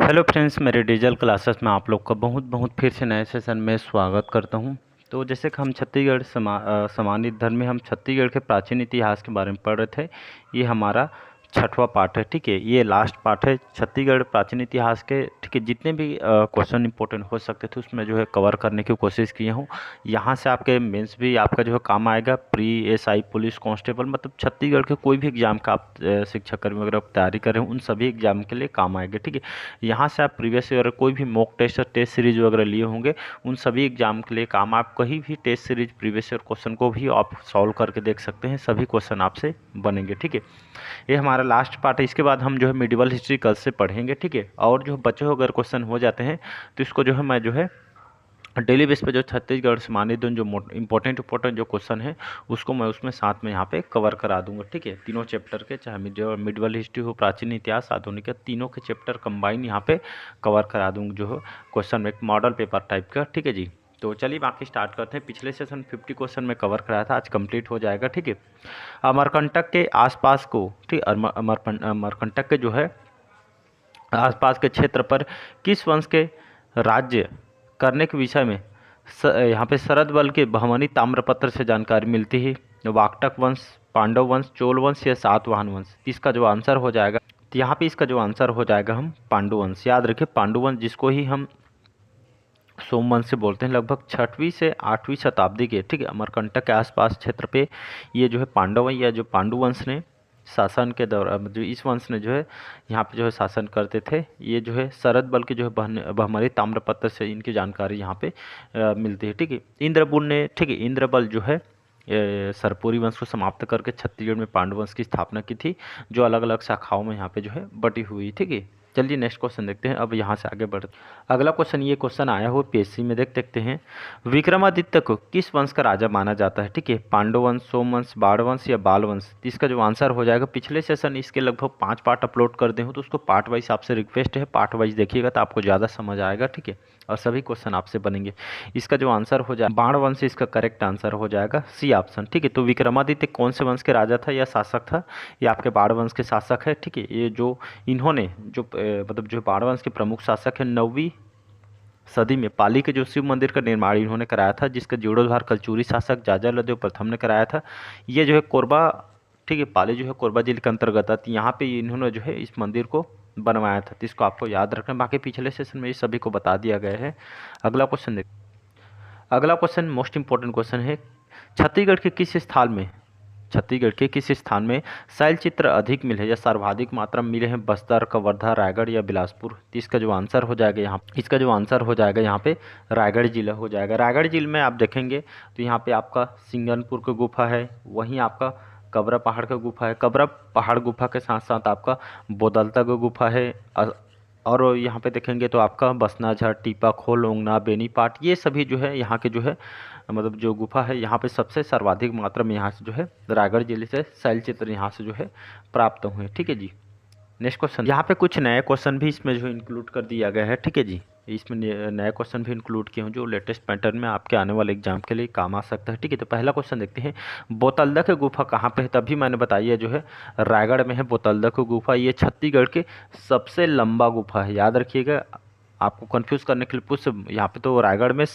Hello friends, मेरे digital classes में आप लोग का बहुत बहुत फिर से नए सेशन में स्वागत करता हूं। तो जैसे कि हम छत्तीसगढ़ सामान्य धर्म में हम छत्तीसगढ़ के प्राचीन इतिहास के बारे में पढ़ रहे थे। ये हमारा छठवां पार्ट है, ठीक है। ये लास्ट पार्ट है छत्तीसगढ़ प्राचीन इतिहास के, ठीक है। जितने भी क्वेश्चन इंपॉर्टेंट हो सकते थे उसमें जो है कवर करने की कोशिश किया हूँ। यहाँ से आपके मेंस भी आपका जो है काम आएगा। प्री एसआई, पुलिस कांस्टेबल, मतलब छत्तीसगढ़ के कोई भी एग्जाम का आप शिक्षा कर्मी वगैरह तैयारी करें उन सभी एग्जाम के लिए काम आएगा, ठीक है। यहाँ से आप प्रीवियस ईयर कोई भी मॉक टेस्ट और टेस्ट सीरीज वगैरह लिए होंगे उन सभी एग्जाम के लिए काम। आप कहीं भी test series previous year question को भी आप सॉल्व करके देख सकते हैं, सभी क्वेश्चन आपसे बनेंगे, ठीक है। ये हमारा लास्ट पार्ट है। इसके बाद हम जो है मिडिवल हिस्ट्री कल से पढ़ेंगे, ठीक है। और जो बच्चों को अगर क्वेश्चन हो जाते हैं तो इसको जो है मैं जो है डेली बेस पे जो छत्तीसगढ़ से माननीय जो इंपॉर्टेंट जो क्वेश्चन है उसको मैं उसमें साथ में यहाँ पे कवर करा दूंगा, ठीक है। तीनों चैप्टर के, चाहे मिडवल हिस्ट्री हो, प्राचीन इतिहास, आधुनिक, तीनों के चैप्टर कंबाइन यहाँ पे कवर करा दूंगा, जो है क्वेश्चन एक मॉडल पेपर टाइप का, ठीक है जी। तो चलिए बाकी स्टार्ट करते हैं। पिछले सेशन 50 क्वेश्चन में कवर कराया था, आज कंप्लीट हो जाएगा, ठीक है। अमरकंटक के आसपास को, ठीक, अमरकंटक के जो है आसपास के क्षेत्र पर किस वंश के राज्य करने के विषय में यहाँ पे शरद बल के बहमनी ताम्रपत्र से जानकारी मिलती है। वाकटक वंश, पांडव वंश, चोल वंश या सातवाहन वंश। इसका जो आंसर हो जाएगा, तो यहाँ पे इसका जो आंसर हो जाएगा हम पांडु वंश। याद रखिए पांडु वंश, जिसको ही हम सोमवंश से बोलते हैं, लगभग 6वीं से 8वीं शताब्दी के, ठीक है, अमरकंटक के आसपास क्षेत्र पे ये जो है पांडव या जो पांडु वंश ने शासन के दौरान, जो इस वंश ने जो है यहाँ पे जो है शासन करते थे। ये जो है शरद बल के जो है बहमनी ताम्रपत्र से इनकी जानकारी यहाँ पे मिलती है, ठीक है। इंद्रबुल ने, ठीक है, इंद्रबल जो है सरपुरी वंश को समाप्त करके छत्तीसगढ़ में पांडु वंश की स्थापना की थी, जो अलग अलग शाखाओं में यहाँ पे जो है बटी हुई, ठीक है। चलिए नेक्स्ट क्वेश्चन देखते हैं। अब यहाँ से आगे बढ़ते, अगला क्वेश्चन, ये क्वेश्चन आया हो पीएससी में, देख देखते हैं। विक्रमादित्य को किस वंश का राजा माना जाता है, ठीक है। पांडव वंश, सोमवंश, बाण वंश या बाल वंश। तो इसका जो आंसर हो जाएगा, पिछले सेशन इसके लगभग 5 पार्ट अपलोड कर दे हूँ, तो उसको पार्ट वाइज आपसे रिक्वेस्ट है, पार्ट वाइज देखिएगा तो आपको ज़्यादा समझ आएगा, ठीक है। और सभी क्वेश्चन आपसे बनेंगे। इसका जो आंसर हो जाए बाण वंश, इसका करेक्ट आंसर हो जाएगा सी ऑप्शन, ठीक है। तो विक्रमादित्य कौन से वंश के राजा था या शासक था? ये आपके बाण वंश के शासक है, ठीक है। ये जो इन्होंने जो मतलब जो बाण वंश के प्रमुख शासक है, 9वीं सदी में पाली के जो शिव मंदिर का निर्माण इन्होंने कराया था, जिसका जीर्णोद्धार कलचुरी शासक जाजालदेव प्रथम ने कराया था। ये जो है कोरबा, ठीक है, पाली जो है कोरबा जिले के अंतर्गत आती है। यहाँ पे इन्होंने जो है इस मंदिर को बनवाया था, तो इसको आपको याद रखना। बाकी पिछले सेशन में ये सभी को बता दिया गया है। अगला क्वेश्चन देख, अगला क्वेश्चन मोस्ट इंपॉर्टेंट क्वेश्चन है। छत्तीसगढ़ के किस स्थान में, छत्तीसगढ़ के किस स्थान में शैल चित्र अधिक मिले या सर्वाधिक मात्रा में मिले हैं? बस्तर, कवर्धा, रायगढ़ या बिलासपुर। तो इसका जो आंसर हो जाएगा यहाँ, इसका जो आंसर हो जाएगा यहाँ पे रायगढ़ जिला हो जाएगा। रायगढ़ जिले में आप देखेंगे तो यहाँ पे आपका सिंगनपुर का गुफा है, वहीं आपका कबरा पहाड़ का गुफा है। कबरा पहाड़ गुफा के साथ साथ आपका बोदलता का गुफा है। और यहाँ पे देखेंगे तो आपका बसनाझर, टीपा खोल, ओंगना, बेनीपाट, ये सभी जो है यहाँ के जो है मतलब जो गुफा है, यहाँ पे सबसे सर्वाधिक मात्रा में यहाँ से जो है रायगढ़ जिले से शैल चित्र यहाँ से जो है प्राप्त हुए, ठीक है जी। नेक्स्ट क्वेश्चन, यहाँ पे कुछ नए क्वेश्चन भी इसमें जो इंक्लूड कर दिया गया है, ठीक है जी। इसमें नए क्वेश्चन भी इंक्लूड किए हैं जो लेटेस्ट पैटर्न में आपके आने वाले एग्जाम के लिए काम आ सकता है, ठीक है। तो पहला क्वेश्चन देखते हैं, बोतलदा की गुफा कहाँ पे है? तभी मैंने बताइए जो है रायगढ़ में है बोतलदा की गुफा। ये छत्तीसगढ़ के सबसे लंबा गुफा है, याद रखिएगा। आपको कंफ्यूज करने के लिए पूछ, यहाँ पे तो रायगढ़ में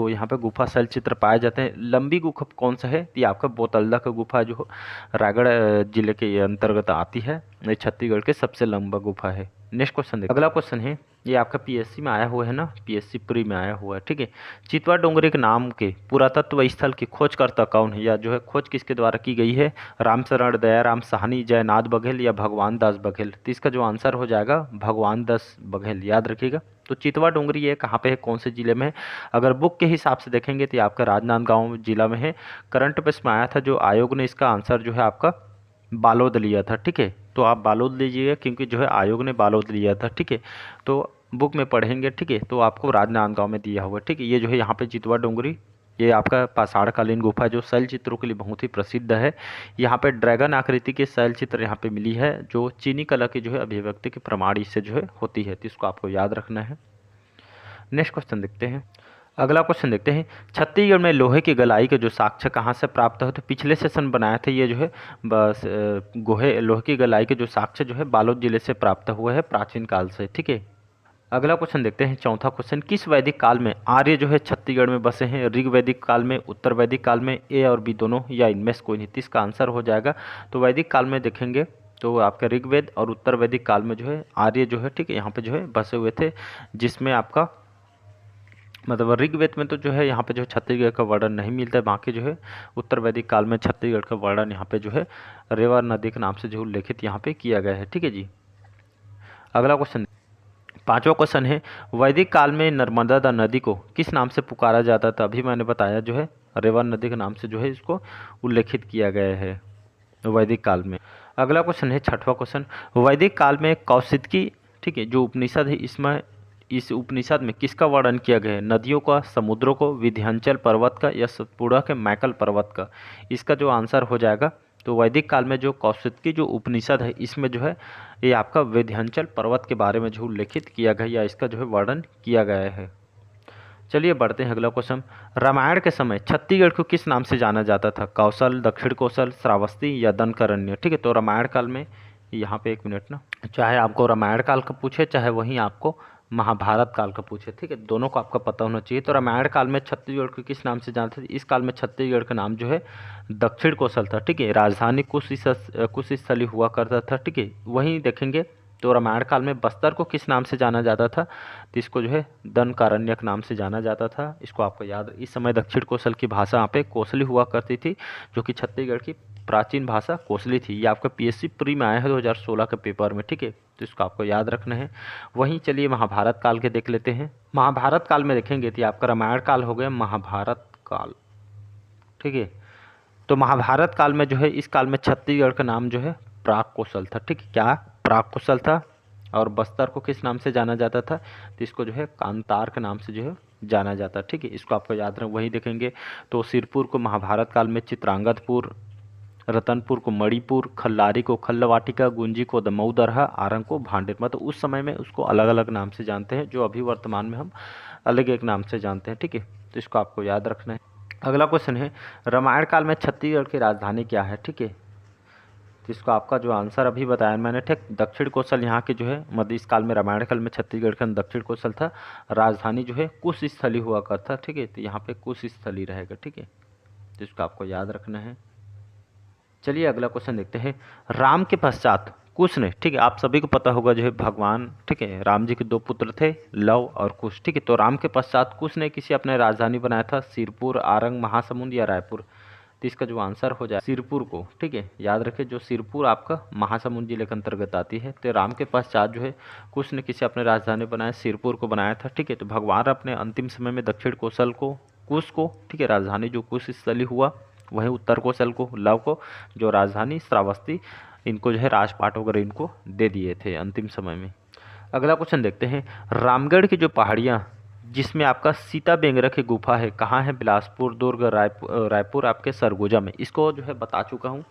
यहाँ पे गुफा शैल चित्र पाए जाते हैं। लंबी गुफा कौन सा है? तो ये आपका बोतलदा का गुफा जो रायगढ़ जिले के अंतर्गत आती है। ये छत्तीसगढ़ के सबसे लंबा गुफा है। नेक्स्ट क्वेश्चन देखिए, अगला क्वेश्चन है, ये आपका पीएससी में आया हुआ है ना, पीएससी प्री में आया हुआ है, ठीक है। चितवा डोंगरी के नाम के पुरातत्व स्थल की खोजकर्ता कौन है, या जो है खोज किसके द्वारा की गई है? रामचरण दयाराम साहनी, जयनाथ बघेल या भगवान दास बघेल। तो इसका जो आंसर हो जाएगा भगवान दास बघेल, याद रखिएगा। तो चितवा डोंगरी ये कहाँ पे है, कौन से जिले में है? अगर बुक के हिसाब से देखेंगे तो ये आपका राजनांदगांव जिला में है। करंट अफेयर्स में आया था, जो आयोग ने इसका आंसर जो है आपका बालोद लिया था, ठीक है। तो आप बालोद लीजिएगा क्योंकि जो है आयोग ने बालोद लिया था, ठीक है। तो बुक में पढ़ेंगे, ठीक है, तो आपको राजनांदगांव में दिया हुआ, ठीक है। ये जो है यहाँ पे चितवा डोंगरी, ये आपका पाषाणकालीन गुफा जो शैल चित्रों के लिए बहुत ही प्रसिद्ध है। यहाँ पे ड्रैगन आकृति के शैल चित्र यहाँ पे मिली है, जो चीनी कला की जो है अभिव्यक्ति के प्रमाण इससे जो है होती है, तो इसको आपको याद रखना है। नेक्स्ट क्वेश्चन देखते हैं, अगला क्वेश्चन देखते हैं, छत्तीसगढ़ में लोहे की गलाई के जो साक्ष्य कहाँ से प्राप्त हो? तो पिछले सेशन बनाए थे, ये जो है बस लोहे की गलाई के जो साक्ष्य जो है बालोद जिले से प्राप्त हुए हैं प्राचीन काल से, ठीक है। अगला क्वेश्चन देखते हैं, चौथा क्वेश्चन, किस वैदिक काल में आर्य जो है छत्तीसगढ़ में बसे हैं? ऋग वैदिक काल में, उत्तर वैदिक काल में, ए और बी दोनों, या इनमें से कोई नहीं? तो इसका आंसर हो जाएगा, तो वैदिक काल में देखेंगे तो आपका ऋग्वेद और उत्तर वैदिक काल में जो है आर्य जो है, ठीक है, यहाँ पे जो है बसे हुए थे, जिसमें आपका मतलब ऋग्वेद में तो जो है यहाँ पे जो है छत्तीसगढ़ का वर्णन नहीं मिलता है, बाकी जो है उत्तर वैदिक काल में छत्तीसगढ़ का वर्णन यहाँ पे जो है रेवा नदी के नाम से जो उल्लेखित यहाँ पे किया गया है, ठीक है जी। अगला क्वेश्चन, पांचवा क्वेश्चन है, वैदिक काल में नर्मदा नदी को किस नाम से पुकारा जाता था? अभी मैंने बताया जो है रेवा नदी के नाम से जो है इसको उल्लेखित किया गया है वैदिक काल में। अगला क्वेश्चन है, छठवां क्वेश्चन, वैदिक काल में कौशिकी, ठीक है, जो उपनिषद है, इसमें इस उपनिषद में किसका वर्णन किया गया है? नदियों का, समुद्रों को, विंध्याचल पर्वत का, या सतपुड़ा के मैकल पर्वत का? इसका जो आंसर हो जाएगा, तो वैदिक काल में जो कौशिकी जो उपनिषद है, इसमें जो है ये आपका विंध्याचल पर्वत के बारे में जो उल्लेखित किया गया या इसका जो है वर्णन किया गया है। चलिए बढ़ते हैं अगला क्वेश्चन, रामायण के समय छत्तीसगढ़ को किस नाम से जाना जाता था? कौशल, दक्षिण कौशल, श्रावस्ती, या दनकरण्य? ठीक है, तो रामायण काल में, यहाँ पे एक मिनट ना, चाहे आपको रामायण काल का पूछे चाहे वहीं आपको महाभारत काल का पूछे, ठीक है, दोनों को आपका पता होना चाहिए। तो रामायण काल में छत्तीसगढ़ को किस नाम से जानते थे? इस काल में छत्तीसगढ़ का नाम जो है दक्षिण कौशल था, ठीक है, राजधानी कुशस्थली हुआ करता था, ठीक है। वहीं देखेंगे तो रामायण काल में बस्तर को किस नाम से जाना जाता था? तो इसको जो है दनकारण्यक नाम से जाना जाता था। इसको आपको याद, इस समय दक्षिण कौशल की भाषा यहाँ पे कोसली हुआ करती थी, जो कि छत्तीसगढ़ की प्राचीन भाषा कोसली थी। ये आपका पीएससी प्री में आया है 2016 के पेपर में, ठीक है, तो इसको आपको याद रखना है। वहीं चलिए महाभारत काल के देख लेते हैं। महाभारत काल में देखेंगे तो आपका रामायण काल हो गया महाभारत काल, ठीक है। तो महाभारत काल में जो है, इस काल में छत्तीसगढ़ का नाम जो है प्राक कौशल था, ठीक है, क्या प्राक कौशल था। और बस्तर को किस नाम से जाना जाता था? तो इसको जो है कांतार के नाम से जो है जाना जाता है, ठीक है, इसको आपको याद रखना। वही देखेंगे तो सिरपुर को महाभारत काल में चित्रांगदपुर, रतनपुर को मणिपुर, खल्लारी को खल्लवाटिका, गुंजी को दमऊदरहा, आरंग को भांडेर, मतलब उस समय में उसको अलग अलग नाम से जानते हैं, जो अभी वर्तमान में हम अलग एक नाम से जानते हैं, ठीक है, तो इसको आपको याद रखना है। अगला क्वेश्चन है, रामायण काल में छत्तीसगढ़ की राजधानी क्या है? ठीक है, तो इसको आपका जो आंसर अभी बताया मैंने, ठीक, दक्षिण कौशल यहाँ के जो है मध्य इस काल में रामायण काल में छत्तीसगढ़ का दक्षिण कौशल था। राजधानी जो है कुश स्थली हुआ करता, ठीक है, तो यहाँ पे कुश स्थली रहेगा, ठीक है, तो इसको आपको याद रखना है। चलिए अगला क्वेश्चन देखते हैं, राम के पश्चात कुश ने, ठीक है, आप सभी को पता होगा जो है भगवान, ठीक है, राम जी के दो पुत्र थे, लव और कुश, ठीक है, तो राम के पश्चात कुश ने किसी अपने राजधानी बनाया था? सिरपुर, आरंग, महासमुंद या रायपुर? तो इसका जो आंसर हो जाए सिरपुर को, ठीक है, याद रखें, जो सिरपुर आपका महासमुंद जिले के अंतर्गत आती है। तो राम के पश्चात जो है कुश ने किसी अपने राजधानी बनाया, सिरपुर को बनाया था, ठीक है। तो भगवान अपने अंतिम समय में दक्षिण कौशल को, कुश को, ठीक है, राजधानी जो कुश स्थली हुआ, वहीं उत्तर कौशल को, लव को, जो राजधानी श्रावस्ती, इनको जो है राजपाट वगैरह इनको दे दिए थे अंतिम समय में। अगला क्वेश्चन देखते हैं, रामगढ़ की जो पहाड़ियाँ जिसमें आपका सीता बेंगरा की गुफा है, कहाँ है? बिलासपुर, दुर्ग, रायपुर आपके सरगुजा में। इसको जो है बता चुका हूँ,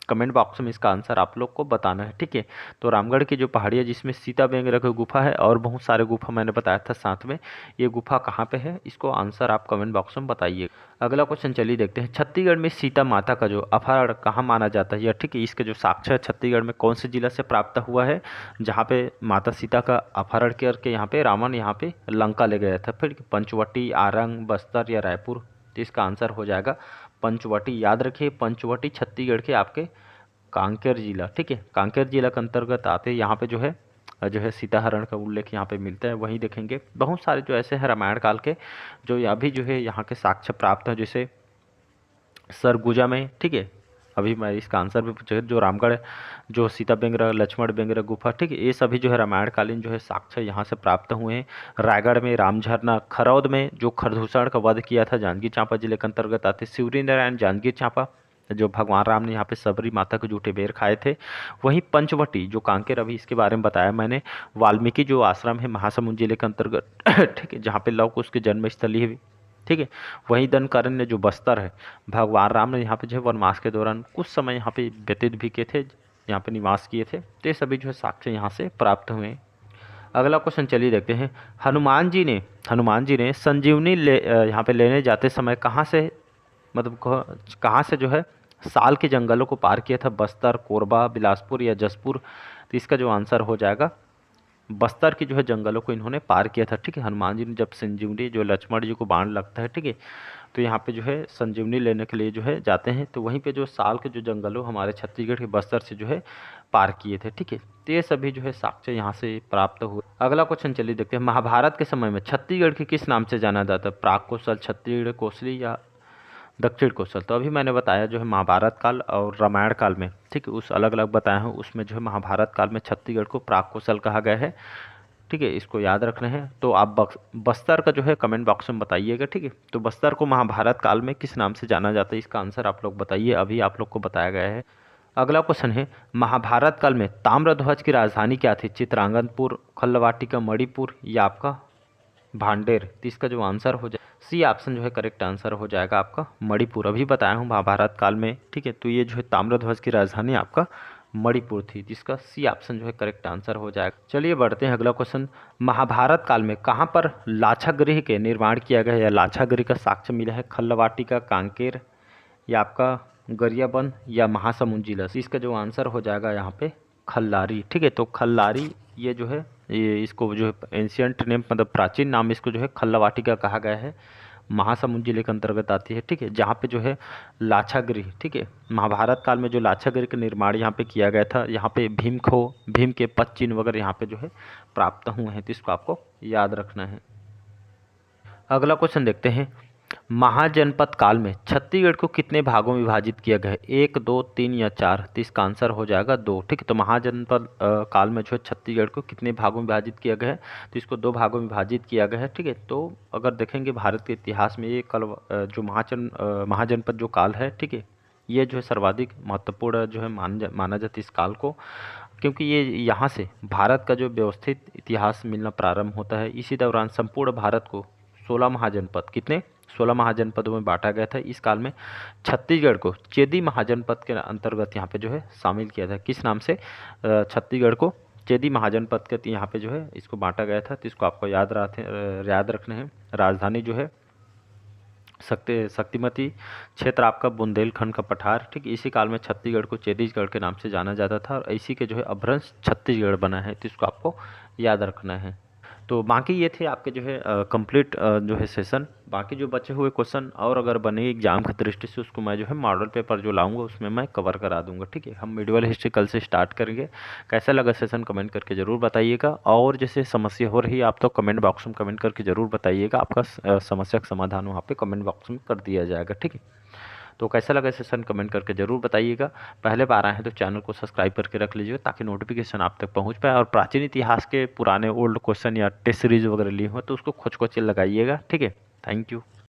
कमेंट बॉक्स में इसका आंसर आप लोग को बताना है, ठीक है। तो रामगढ़ की जो पहाड़ियाँ जिसमें सीता बेंगरा की गुफा है और बहुत सारे गुफा मैंने बताया था साथ में, ये गुफा कहाँ पे है? इसको आंसर आप कमेंट बॉक्स में बताइए। अगला क्वेश्चन चलिए देखते हैं, छत्तीसगढ़ में सीता माता का जो अपहरण कहाँ माना जाता है, या ठीक है, इसके जो साक्ष्य छत्तीसगढ़ में कौन से जिला से प्राप्त हुआ है, जहाँ पे माता सीता का अपहरण करके यहाँ पे रावण यहाँ पे लंका ले गया था? फिर पंचवटी, आरंग, बस्तर या रायपुर? तो इसका आंसर हो जाएगा पंचवटी। याद रखिए, पंचवटी छत्तीसगढ़ के आपके कांकेर जिला, ठीक है, कांकेर जिला के अंतर्गत आते हैं। यहाँ पे जो है सीताहरण का उल्लेख यहाँ पे मिलता है। वहीं देखेंगे बहुत सारे जो ऐसे हैं रामायण काल के जो अभी जो है यहाँ के साक्ष्य प्राप्त हैं, जैसे सरगुजा में, ठीक है, अभी मैं इसका आंसर भी पूछा, जो रामगढ़, जो सीता बेंगरा, लक्ष्मण बेंगरा गुफा, ठीक है, ये सभी जो है रामायणकालीन जो है साक्ष्य यहाँ से प्राप्त हुए हैं। रायगढ़ में रामझरना, खरौद में जो खरदूषण का वध किया था, जांजगीर चांपा जिले के अंतर्गत आते, शिवरी नारायण, जांजगीर चांपा, जो भगवान राम ने यहाँ पे सबरी माता के जूठे बेर खाए थे। वहीं पंचवटी जो कांकेर, अभी इसके बारे में बताया मैंने, वाल्मीकि जो आश्रम है महासमुंद जिले के अंतर्गत, ठीक है, जहाँ पे लव कुश की जन्मस्थली है, ठीक है। वहीं दनकारण्य जो बस्तर है, भगवान राम ने यहाँ पे जो है वनवास के दौरान कुछ समय यहाँ पे व्यतीत भी किए थे, यहाँ पे निवास किए थे, तो ये सभी जो है साक्ष्य यहाँ से प्राप्त हुए। अगला क्वेश्चन चलिए देखते हैं, हनुमान जी ने संजीवनी यहाँ पे लेने जाते समय कहाँ से, मतलब कहाँ से जो है साल के जंगलों को पार किया था? बस्तर, कोरबा, बिलासपुर या जसपुर? तो इसका जो आंसर हो जाएगा बस्तर की जो है जंगलों को इन्होंने पार किया था। ठीक है, हनुमान जी ने जब संजीवनी जो लक्ष्मण जी को बाण लगता है, ठीक है, तो यहाँ पे जो है संजीवनी लेने के लिए जो है जाते हैं, तो वहीं पे जो साल के जो जंगलों हमारे छत्तीसगढ़ के बस्तर से जो है पार किए थे। ठीक है, तो ये सभी जो है साक्ष्य यहाँ से प्राप्त हुए। अगला क्वेश्चन चलिए देखते हैं, महाभारत के समय में छत्तीसगढ़ की किस नाम से जाना जाता है? प्राग कौशल, छत्तीसगढ़ कोसली या दक्षिण कौशल? तो अभी मैंने बताया जो है महाभारत काल और रामायण काल में, ठीक है, उस अलग अलग बताया हूँ, उसमें जो है महाभारत काल में छत्तीसगढ़ को प्राग कौशल कहा गया है। ठीक है, इसको याद रखना है। तो आप बस्तर का जो है कमेंट बॉक्स में बताइएगा। ठीक है, तो बस्तर को महाभारत काल में किस नाम से जाना जाता है, इसका आंसर आप लोग बताइए, अभी आप लोग को बताया गया है। अगला क्वेश्चन है, महाभारत काल में ताम्रध्वज की राजधानी क्या थी? चित्रांगनपुर, खल्लवाटिका, मणिपुर या आपका भांडेर? तो इसका जो आंसर हो जाए सी ऑप्शन जो है करेक्ट आंसर हो जाएगा आपका मणिपुर। अभी बताया हूँ महाभारत काल में। ठीक है, तो ये जो है ताम्रध्वज की राजधानी आपका मणिपुर थी, जिसका सी ऑप्शन जो है करेक्ट आंसर हो जाएगा। चलिए बढ़ते हैं अगला क्वेश्चन, महाभारत काल में कहाँ पर लाक्षागृह के निर्माण किया गया या लाक्षागृह का साक्ष्य मिला है? खल्लवाटिका, कांकेर या आपका गरियाबंद या महासमुंद जिला? इसका जो आंसर हो जाएगा यहाँ पे खल्लारी। ठीक है, तो खल्लारी ये जो है, ये इसको जो है एंशियंट नेम मतलब प्राचीन नाम इसको जो है खल्लावाटिका कहा गया है, महासमुंद जिले के अंतर्गत आती है। ठीक है, जहाँ पे जो है लाक्षागृह, ठीक है, महाभारत काल में जो लाक्षागृह का निर्माण यहाँ पे किया गया था, यहाँ पे भीम के पद चिन्ह वगैरह यहाँ पे जो है प्राप्त हुए हैं, तो इसको आपको याद रखना है। अगला क्वेश्चन देखते हैं, महाजनपद काल में छत्तीसगढ़ को कितने भागों में विभाजित किया गया है? 1, 2, 3 या 4? तो इसका आंसर हो जाएगा 2। ठीक है, तो महाजनपद काल में जो है छत्तीसगढ़ को कितने भागों में विभाजित किया गया है? तो इसको 2 भागों में विभाजित किया गया है। ठीक है, तो अगर देखेंगे भारत के इतिहास में ये जो महाजनपद जो काल है, ठीक है, ये जो है सर्वाधिक महत्वपूर्ण जो है माना जाता है इस काल को, क्योंकि ये यहाँ से भारत का जो व्यवस्थित इतिहास मिलना प्रारंभ होता है। इसी दौरान संपूर्ण भारत को 16 महाजनपद, कितने 16 महाजनपदों में बांटा गया था। इस काल में छत्तीसगढ़ को चेदी महाजनपद के अंतर्गत यहाँ पे जो है शामिल किया था। किस नाम से? छत्तीसगढ़ को चेदी महाजनपद के यहाँ पे जो है इसको बांटा गया था। तो इसको आपको याद रखना है। राजधानी जो है शक्तिमती क्षेत्र आपका बुंदेलखंड का पठार। ठीक, इसी काल में छत्तीसगढ़ को छत्तीसगढ़ के नाम से जाना जाता था और इसी के जो है अभ्रंश छत्तीसगढ़ बना है, तो इसको आपको याद रखना है। तो बाकी ये थे आपके जो है कंप्लीट जो है सेशन। बाकी जो बचे हुए क्वेश्चन और अगर बने एग्जाम की दृष्टि से, उसको मैं जो है मॉडल पेपर जो लाऊंगा उसमें मैं कवर करा दूंगा। ठीक है, हम मिडिवल हिस्ट्री कल से स्टार्ट करेंगे। कैसा लगा सेशन कमेंट करके ज़रूर बताइएगा, और जैसे समस्या हो रही है आप तो कमेंट बॉक्स में कमेंट करके ज़रूर बताइएगा। आपका समस्या का समाधान वहाँ पर कमेंट बॉक्स में कर दिया जाएगा। ठीक है, तो कैसा लगा सेशन कमेंट करके ज़रूर बताइएगा। पहले बार आए हैं तो चैनल को सब्सक्राइब करके रख लीजिए ताकि नोटिफिकेशन आप तक पहुंच पाए, और प्राचीन इतिहास के पुराने ओल्ड क्वेश्चन या टेस्ट सीरीज वगैरह लिए हो तो उसको खोज खोज के लगाइएगा। ठीक है, थैंक यू।